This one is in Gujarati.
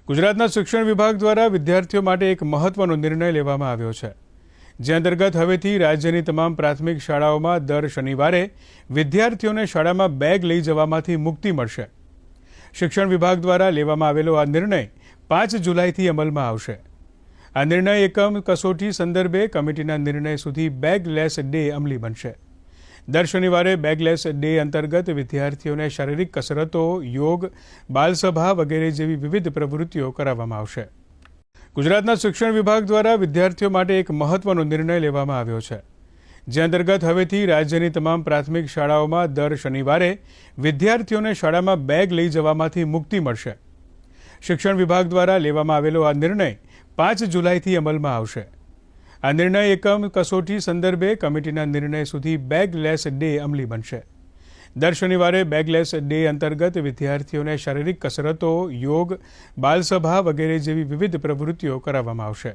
ગુજરાતના શિક્ષણ વિભાગ દ્વારા વિદ્યાર્થીઓ માટે એક મહત્વનો નિર્ણય લેવામાં આવ્યો છે, જે અંતર્ગત હવેથી રાજ્યની તમામ પ્રાથમિક શાળાઓમાં દર શનિવારે વિદ્યાર્થીઓને શાળામાં બેગ લઈ જવામાંથી મુક્તિ મળશે। શિક્ષણ વિભાગ દ્વારા લેવામાં આવેલો આ નિર્ણય 5 જુલાઈથી અમલમાં આવશે। આ નિર્ણય એકમ કસોટી સંદર્ભે કમિટીના નિર્ણય સુધી બેગલેસ ડે અમલી બનશે। દર શનિવારે બેગલેસ ડે અંતર્ગત વિદ્યાર્થીઓને શારીરિક કસરતો, યોગ, બાલસભા વગેરે જેવી વિવિધ પ્રવૃત્તિઓ કરાવવામાં આવશે। ગુજરાતના શિક્ષણ વિભાગ દ્વારા વિદ્યાર્થીઓ માટે એક મહત્વનો નિર્ણય લેવામાં આવ્યો છે, જે અંતર્ગત હવેથી રાજ્યની તમામ પ્રાથમિક શાળાઓમાં દર શનિવારે વિદ્યાર્થીઓને શાળામાં બેગ લઈ જવામાંથી મુક્તિ મળશે। શિક્ષણ વિભાગ દ્વારા લેવામાં આવેલો આ નિર્ણય 5 જુલાઈથી અમલમાં આવશે। આ નિર્ણય એકમ કસોટી સંદર્ભે કમિટીના નિર્ણય સુધી બેગલેસ ડે અમલી બનશે। દર શનિવારે બેગલેસ ડે અંતર્ગત વિદ્યાર્થીઓને શારીરિક કસરતો, યોગ, બાલસભા વગેરે જેવી વિવિધ પ્રવૃત્તિઓ કરાવવામાં આવશે।